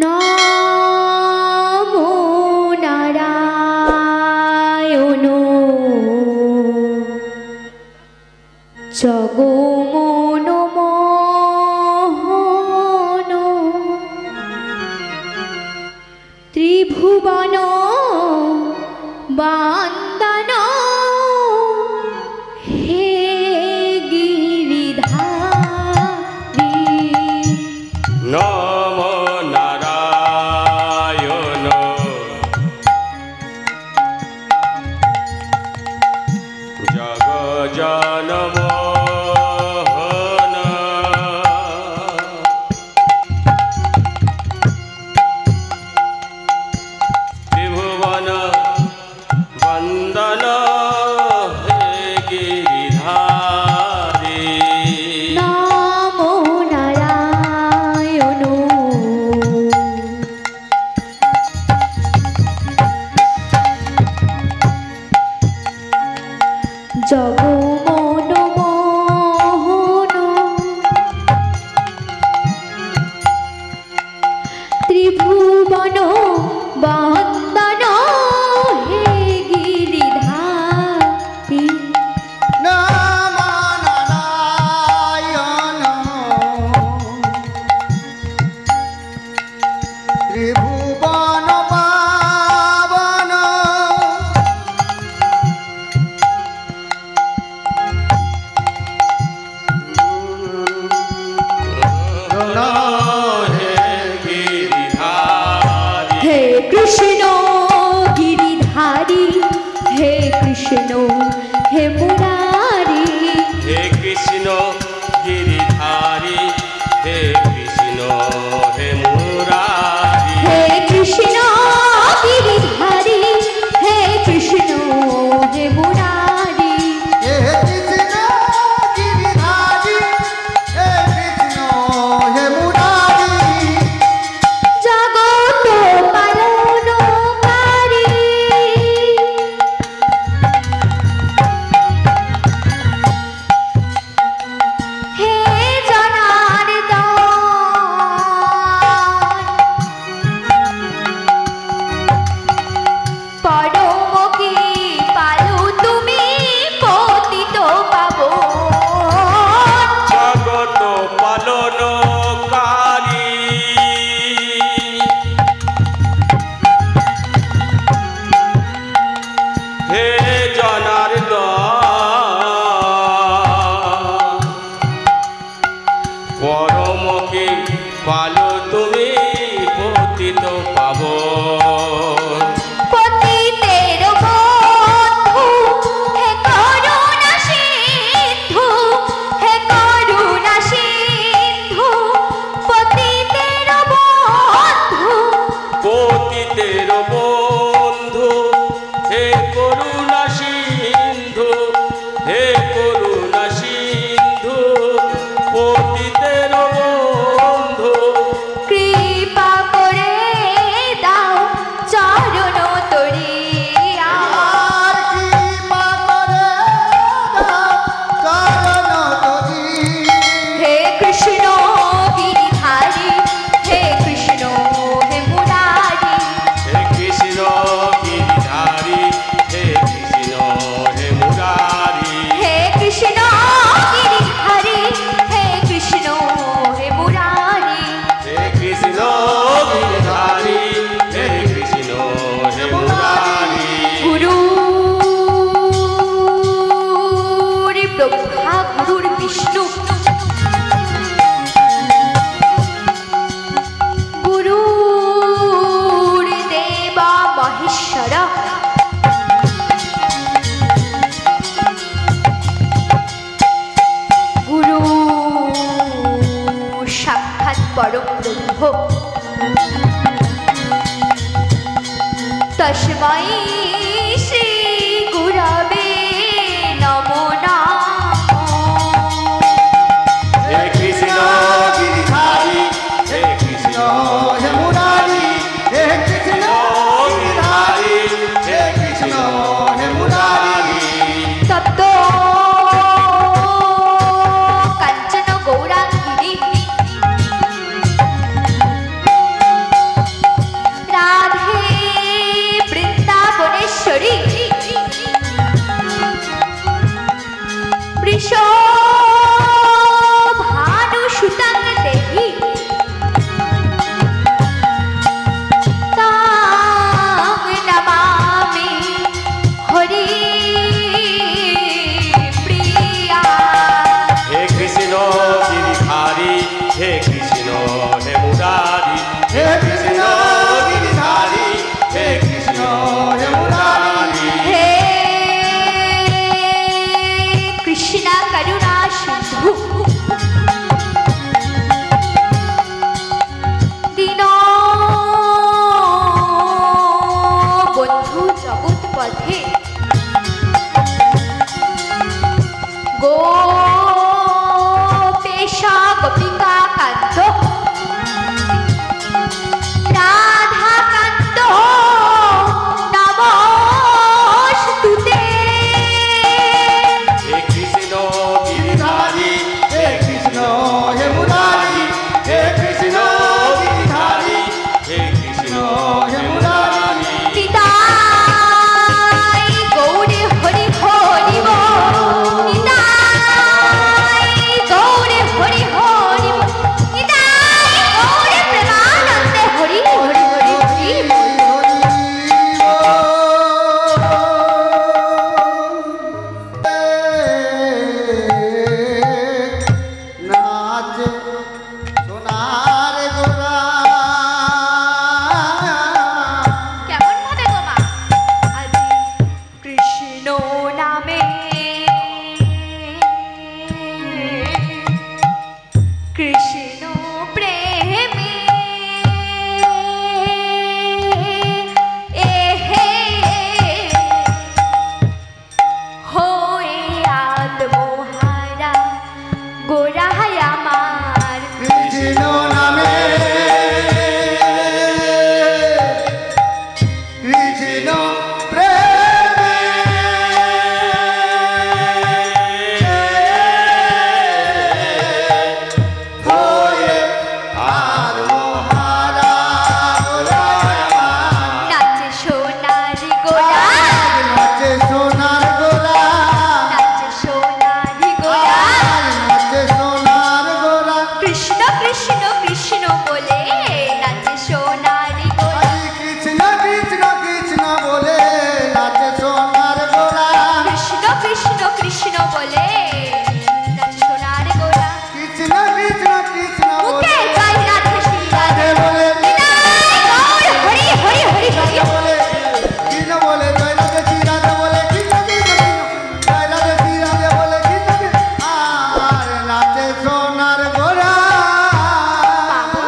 নমো নারায়ণ জগমনমোহন ত্রিভুবন বন্দন হে গিরিধারী নমো নারায়ণ জগজনমোহন ত্রিভুবন বন্দন হে গিরিধারী নমো নারায়ণ জগমনমোহন ত্রিভুবন বন্দন হে গিরিধারী নমো নারায়ণ ত্রিভুবন পাবন হে গিরিধারী হে কৃষ্ণ গিরিধারী হে কৃষ্ণ হে মুরারি হে কৃষ্ণ গিরিধারী হে কৃষ্ণ হে মুরারি হে কৃষ্ণ গিরিধারী হে কৃষ্ণ হে মুরারি হে কৃষ্ণ গিরিধারী হে কৃষ্ণ হে মুরারি জগত পালনকারী হে জনার্দন পরম কি পালু তুমি পতিত পাবন জগত পালনকারী হে জনার্দন পরমকে পালো তুমি পতিত পাবন পতিতের বন্ধু হে করুণা সিন্ধু হে করুণা সিন্ধু পতিতের বন্ধু পতিতের বন্ধু হে করুণা সিন্ধু হে করুণা সিন্ধু পতিতের বন্ধু কৃপা করে দাও চরণ তরি আর কৃপা করে দাও চরণ তরি হে কৃষ্ণ গিরিধারী হে কৃষ্ণ হে মুরারি হে কৃষ্ণ গিরিধারী হে কৃষ্ণ হে মুরারি হে কৃষ্ণ গিরিধারী হে কৃষ্ণ হে মুরারি হে কৃষ্ণ গিরিধারী হে কৃষ্ণ হে মুরারি গুরুর ব্রহ্মা গুরুর বিষ্ণু গুরুর দেবা মহেশ্বর গুরু সাক্ষাৎ পরম ব্রহ্ম তস্मै শ্রী গুরবে নমো নমঃ হে কৃষ্ণ গিরিধারী হে কৃষ্ণ হে মুরারি হে কৃষ্ণ গিরিধারী হে কৃষ্ণ হে মুরারি তপ্ত কাঞ্চন গৌরাঙ্গিনী হে কৃষ্ণ হে মুরারি হে কৃষ্ণ গিরিধারী হে কৃষ্ণ হে মুরারি হে কৃষ্ণা করুণা সিন্ধু দীন বন্ধু জগৎ পথে গোপেশা গোপিকা কান্ত রাধা কান্ত নমস্তুতে হে কৃষ্ণ গিরিধারী হে কৃষ্ণ হে মুরারি হে কৃষ্ণ গিরিধারী হে কৃষ্ণ হে মুরারি নিতাই গৌরে হরি হরি বল নিতাই গৌরে হরি হরি বল নিতাই গৌরে প্রেমানন্দে হরি হরি হরি হরি নাচ সোনার গোরা কেমন ভাবে গো মা আজি কৃষ্ণ নামে কৃষ্ণ প্রেমে এহে হয়ে আত্মহারা গোরায় আমার কৃষ্ণ নামে কৃষ্ণ প্রেমে হয়ে আর মহারা গোরায় আমার নাচে সোনারি গোরা নাচে সোনার গোরা নাচে সোনারি গোরা নাচে সোনার গোরা কৃষ্ণ কৃষ্ণ কৃষ্ণ বলে নাচে সোনারি গোরা কৃষ্ণ কৃষ্ণ কৃষ্ণ বলে নাচে সোনার গোরা কৃষ্ণ কৃষ্ণ কৃষ্ণ বলে নাচে সোনারি গোরা কৃষ্ণ কৃষ্ণ কৃষ্ণ মুখে বলে জয় রাধে শ্রী রাধে বলে নিতাই গৌর হরি হরি হরি হরি বলে কৃষ্ণ বলে জয় রাধে শ্রী রাধে বলে কৃষ্ণ কৃষ্ণ কৃষ্ণ জয় রাধে শ্রী রাধে বলে কৃষ্ণ কৃষ্ণ আর নাচে সোনার গোরা বাবু,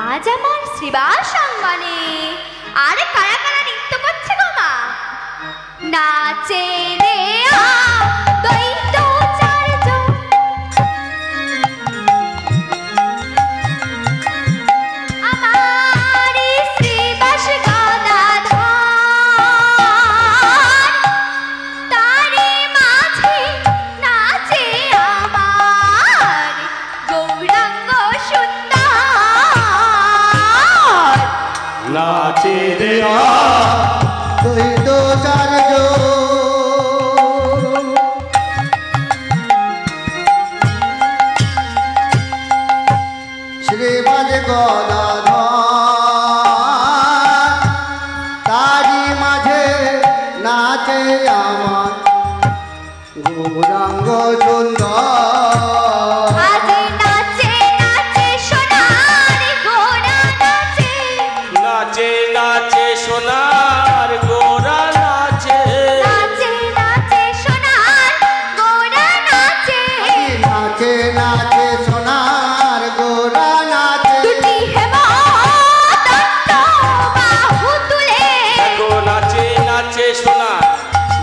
আজ আমার শ্রীবাস অঙ্গনে আর কারা কারা নৃত্য করছে গো মা নাচে রে দ্বৈত চার্য আমারি শ্রীবাস গদাধর তারে মাঝে নাচে আমার গৌরাঙ্গ সুন্দর নাচে রে দ্বৈত চার্য শ্রীবাজ গদাধর তারি মাঝে নাচে আমার গৌরাঙ্গ সুন্দর আজ নাচে নাচে সোনার গোরা নাচে নাচে নাচে সোনার গোরা নাচে নাচে নাচে সোনার গোরা নাচে নাচে নাচে সোনার গোরা নাচে দুটি হেমদত্ত বাহু তুলে দেখো নাচে নাচে সোনার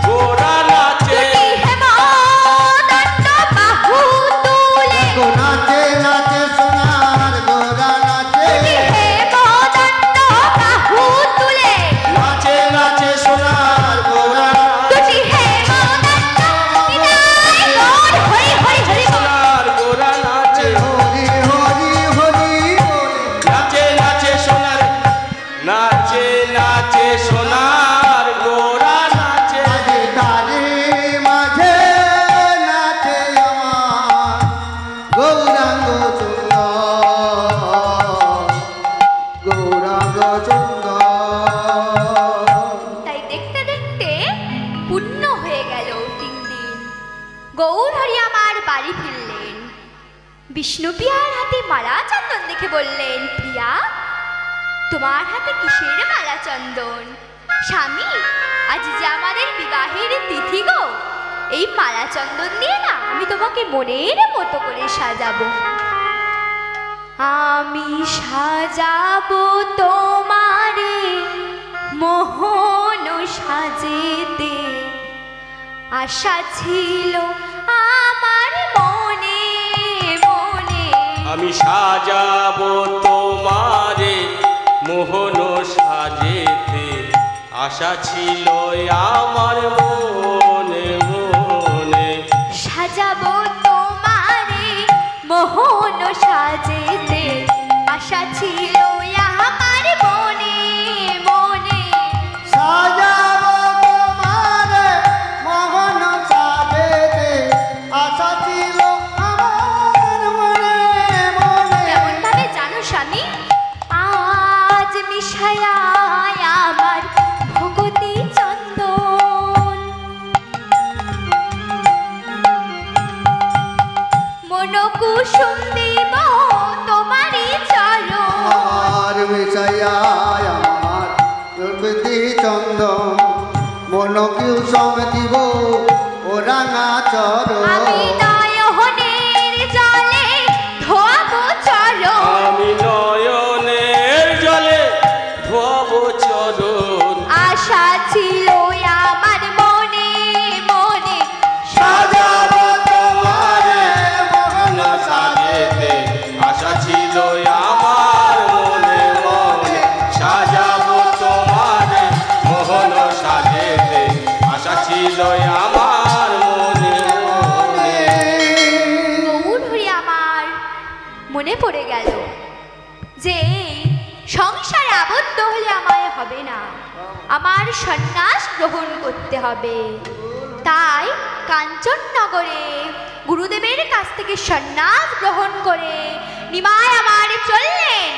গোরা নাচে দুটি হেমদত্ত বাহু তুলে নাচে নাচে সোনার গোরা নাচে দুটি হেমদত্ত বাহু তুলে নাচে নাচে সোনার গোরা দুটি হেমদত্ত নিতাই গৌর হরি হরি হরি বল সোনার গোরা নাচে হরি হরি হরি বলে নাচে নাচে সোনার নাচে নাচে সোনার গোরা নাচে আজে তারে মাঝে নাচে আমার গৌরাঙ্গ সুন্দর গৌরাঙ্গ সুন্দর তাই দেখতে দেখতে পূর্ণ হয়ে গেল 3 দিন গৌর হরি আমার বাড়ি ফিরলেন বিষ্ণুপ্রিয়ার হাতে মালা চন্দন দেখে বললেন, প্রিয়া তোমার হাতে কিসের মালা চন্দন? স্বামী, আজ যে আমাদের বিবাহের তিথি গো, এই মালা চন্দন দিয়ে না আমি তোমাকে মনের মতো করে সাজাবো। আমি সাজাবো তোমারে মোহন সাজেতে, আশা ছিল আমার মনে মনে। আমি সাজাবো তোমারে মোহন সাজেতে, আশা ছিল আমার মনে মনে। সাজাবো তোমারে মোহন সাজেতে, আশা ছিল আমার মনে মনে। সাজাবো তোমারে মোহন সাজেতে, আশা ছিল আমার মনে মনে। কেমন ভাবে জানো স্বামী, আজ মিশায়ায় আমার ভগতি চন্দন, মন কুসুম দেব তোমারই চরণ। আর মিশাইয়া আমার প্রকৃতি চন্দন, মন কুসুম দিব ও রাঙা চরণ। আমি নয়নের জলে ধোয়াবো চরণ, আমি নয়নের জলে ধোয়াবো চরণ। আশা ছিল আমার মনে মনে। সাজাবো তোমারে মোহন সাজেতে, আশা ছিল আমার মনে মনে। সাজাবো তোমারে মোহন সাজেতে, আশা ছিল আমার মনে মনে। গৌর হরি আমার মনে পড়ে গেল যে সংসারে আবদ্ধ হলে আমায় হবে না, আমার সন্ন্যাস গ্রহণ করতে হবে। তাই কাঞ্চননগরে গুরুদেবের কাছ থেকে সন্ন্যাস গ্রহণ করে নিমাই আমার চললেন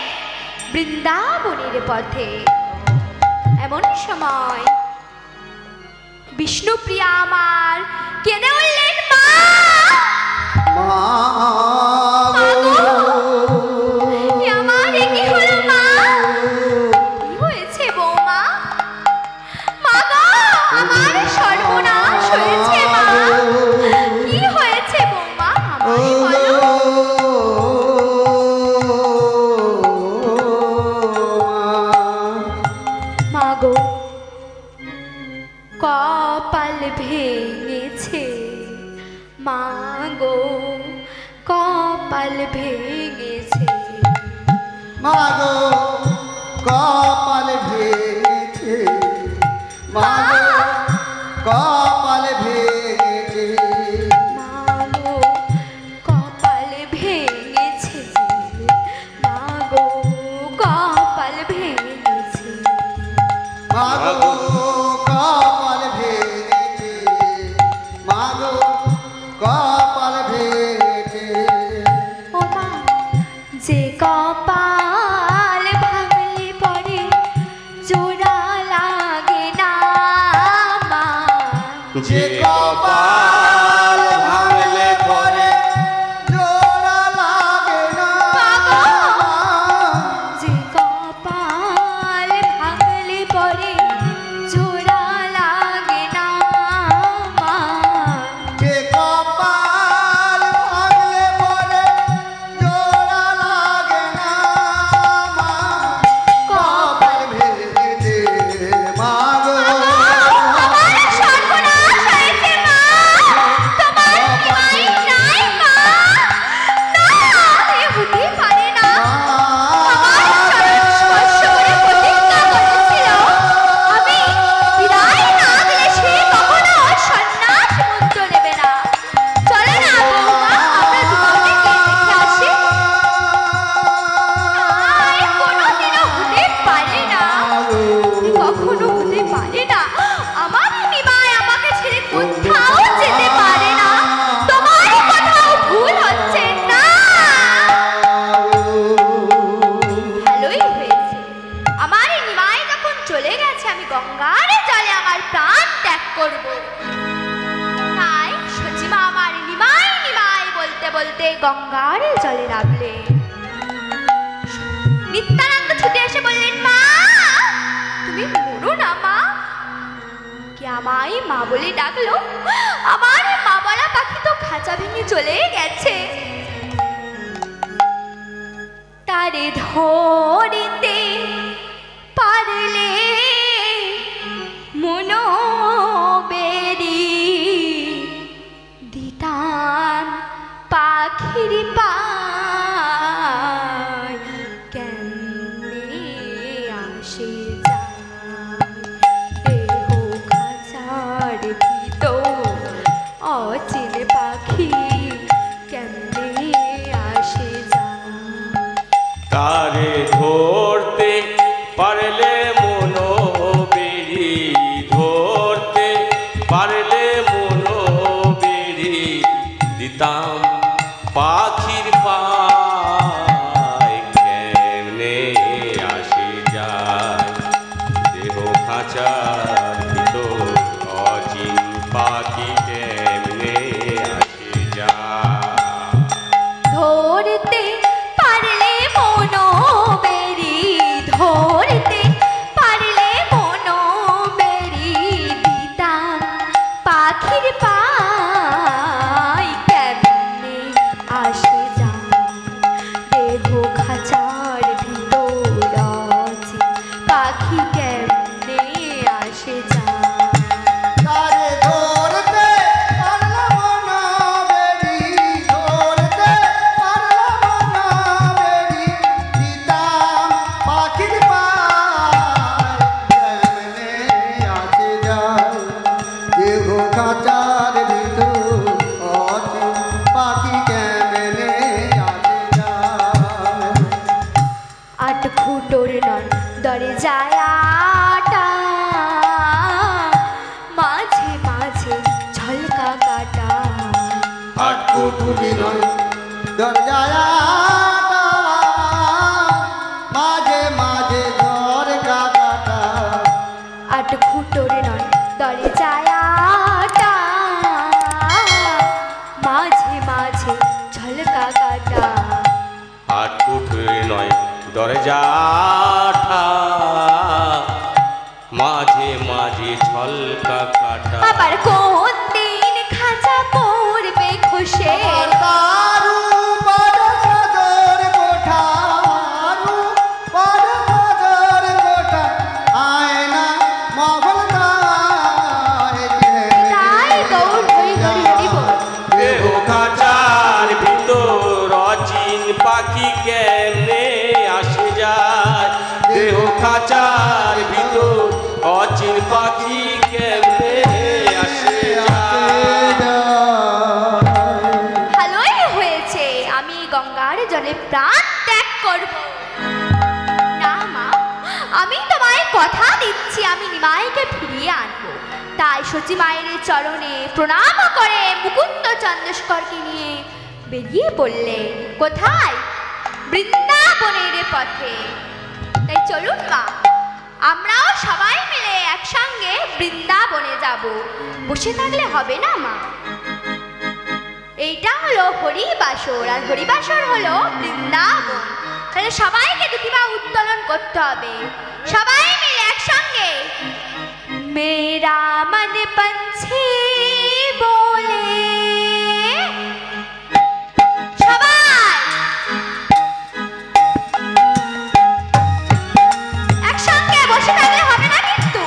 বৃন্দাবনের পথে। এমন সময় বিষ্ণুপ্রিয়া আমার কেঁদে উঠলেন, মা মা এ আমার এ কি হলো মা? কি হয়েছে বৌমা? মা গো, আমার সর্বনাশ হয়েছে মা। কি হয়েছে বৌমা? আমায় বলো। মা গো, কপাল ভেঙেছে মা গো, কপাল ভেঙেছে। মাগো কপাল ভেঙেছে, মাগো কপাল ভেঙেছে। মা গো, কপাল ভেঙেছে। মা গো, কপাল ভেঙেছে। মাগো কপাল ভেঙেছে, মাগো কপাল ভেঙেছে। ও মা, যে কপাল ভাঙলে পরে জোড়া লাগে না মা। যে কপাল ভাঙলে পরে জোড়া লাগে না। যে কপাল ভাঙলে পরে জোড়া লাগে না মা। যে কপাল ভাঙলে পরে জোড়া লাগে না মা। কপাল ভেঙেছে মাগো, আমার সর্বনাশ হয়েছে গঙ্গার জলে নামলেন। নিত্যানন্দ ছুটে এসে বললেন, মা তুমি মরো না মা। কে আমায় মা বলে ডাকলো? আমার মা বলা পাখি তো খাঁচা ভেঙে চলে গেছে। তারে ধরিতে পারলে মনো বেরি দিতাম পাখির পায়, কেমনে আসে যায় দেহ খাঁচার ভিতর অচিন পাখি, কেমনে আসে যায়। তারে ধরতে পারলে মনো বেরি, ধরতে পারলে মনো বেরি দিতাম পাখির পায়, কেমনে আসে যায় দেহ খাঁচার ভিতর অচিন পাখি, কেমনে আসে যায়। ধরতে পারলে মনো বেরি, ধরতে পারলে মনো বেরি দিতাম পাখির পায়, কেমনে আসে যায় দেহ খাঁচার ভিতর অচিন পাখি, কেমনে আসে যায়। তারে ধরতে পারলাম না বেরি, ধরতে পারলাম না বেরি দিতাম পাখির পায়, কেমনে আসে যায় দেহ খাঁচার ভিতর অচিন পাখি, কেমনে আসে যায়। আট ফুটোর নয় দরে যায় আটা, মাঝে মাঝে ঝলকা কাটা। আট ফুটুলি নয় দরজায় মাঝে মাঝে ঘর কাটা। আট ফুটোর নয় দরে যায় আটা, মাঝে মাঝে ঝলকা কাটা। আট ফুটের নয় দরজাটা, মাঝে মাঝে ছলকা কাটা। আবার কোন দিন খাঁচা পড়বে খসে, তারু বড় সদর কোঠা, বড় সদর কোঠা, আয়না মহলদায়, তাই গৌর হরি হরি হরি বল। দেহ খাঁচার ভিতর অচিন পাখি, কেমনে আসে যায় দেহ খাঁচার ভিতর অচিন পাখি, কেমনে আসে যায়। ভালোই হয়েছে, আমি গঙ্গার জলে প্রাণ ত্যাগ করব না মা। আমি তোমায় কথা দিচ্ছি, আমি নিমাইকে ফিরিয়ে আনবো। তাই সচি মায়ের চরণে প্রণাম করে মুকুন্দ চন্দ্রস্করকে নিয়ে বেরিয়ে পড়লেন। কোথায়? বৃন্দাবনের পথে। তাই চলুন মা, আমরাও সবাই মিলে একসঙ্গে বৃন্দাবনে যাব। বসে থাকলে হবে না মা। এইটা হলো হরিবাসর, আর হরিবাসর হলো বৃন্দাবন। তাহলে সবাইকে দুটি পা উত্তোলন করতে হবে, সবাই মিলে একসঙ্গে। মেরা মন পঞ্ছি বলে, সবাই একসঙ্গে বসে থাকলে হবে না কিন্তু।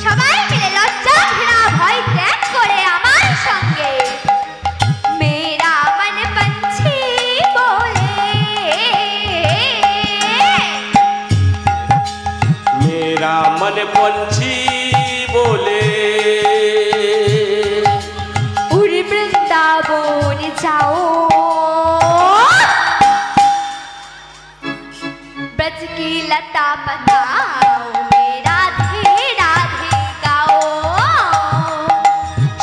সবাই মিলে লজ্জা ঘৃণা ভয় ত্যাগ করে আমার সঙ্গে মেরা মন পঞ্ছি বলে, मेरा मन पंछी बोले, उड़ वृंदावन जाओ, ब्रज की लता बताओ, मेरा राधे राधे गाओ।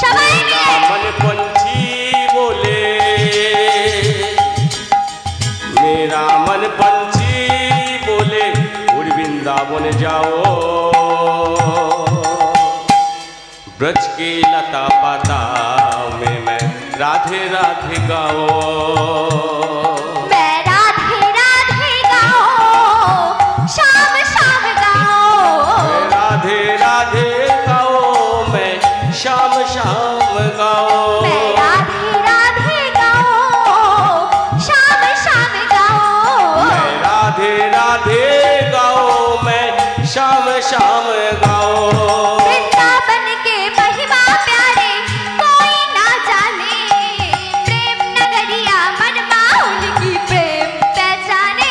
সবাই মিলে मन पंछी बोले, मेरा मन पंछी बोले, उड़ वृंदावन जाओ, ब्रज की लता पाता में मैं राधे राधे गाओ मैं राधे राधे गाओ शाम शाम गाओ राधे राधे गाओ मैं शाम शाम गाओ मैं राधे राधे गाओ शाम शाम गाओ मैं राधे राधे गाओ मैं शाम शाम गाओ वृंदावन के महिमा प्यारे कोई ना जाने प्रेम नगरिया मन माउल की प्रेम पहचाने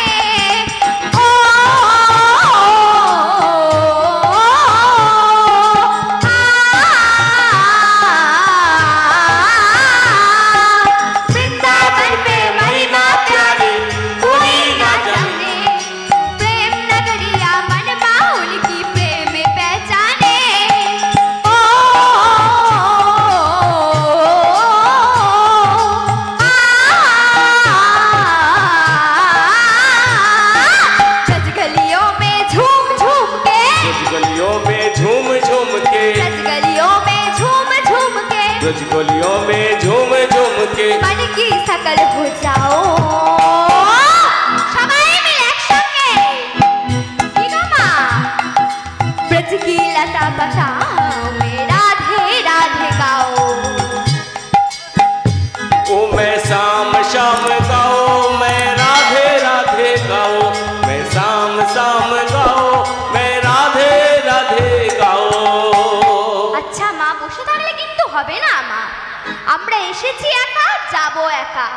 ओ वृंदावन में महिमा प्यारे कोई ना जाने प्रेम नगरिया मन माउल की प्रेम पहचाने ओ सज गलियों में झूम झूम के गलियों में झूम झूम के सज गलियों में झूम झूम के गलियों में झूम झूम के मन की सकल हो जाओ সবাই মিলে একসঙ্গে কি গো মা ব্রজ की लता बसाओ में राधे राधे गाओ ओ मैं शाम शाम गाओ मैं राधे राधे गाओ मैं शाम शाम गाओ मैं राधे राधे गाओ আচ্ছা মা বসে থাকলে কিন্তু হবে না মা আমরা এসেছি একা যাব একা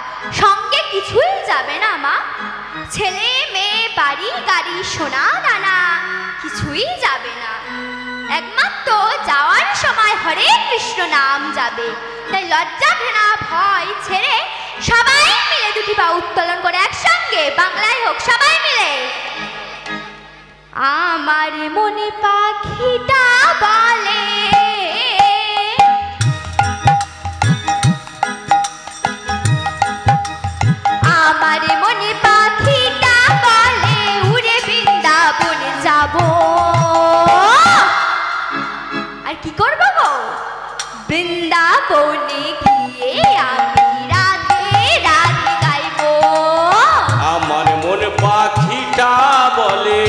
সঙ্গে কিছুই যাবে না মা ছেলে মেয়ে বাড়ি গাড়ি সোনা দানা কিছুই যাবে না একমাত্র যাওয়ার সময় হরে কৃষ্ণ নাম যাবে তাই লজ্জা ঘৃণা ভয় ছেড়ে সবাই মিলে দুটি পা উত্তোলন করে একসঙ্গে বাংলায় হোক সবাই মিলে আমার মনে পাখিটা বলে আমার মনে পাখিটা বলে উড়ে বৃন্দাবন যাব আর কি করব গো বৃন্দাবনে গিয়ে আমি রাধে রাধে গাইবো আমার মন পাখিটা বলে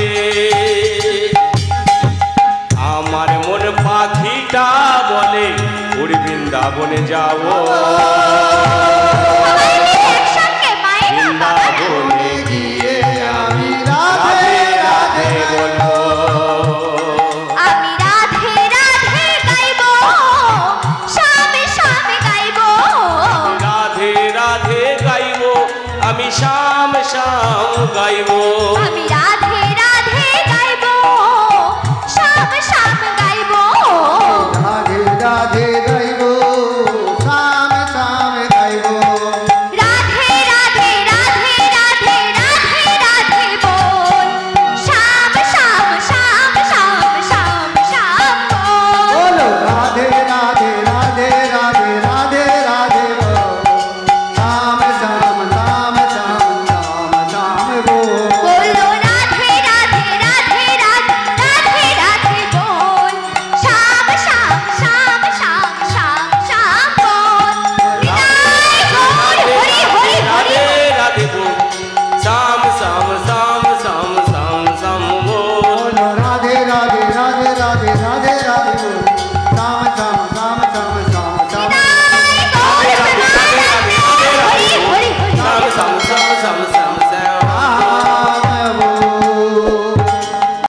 আমার মন পাখিটা বলে উড়ি বৃন্দাবনে যাও সবাই মিলে একসঙ্গে মায়ের বৃন্দাবনে গিয়ে আমি রাধে রাধে বলবো আমি রাধে রাধে গাইবো শামে শামে গাইবো রাধে রাধে গাইবো আমি শাম শাম গাইবো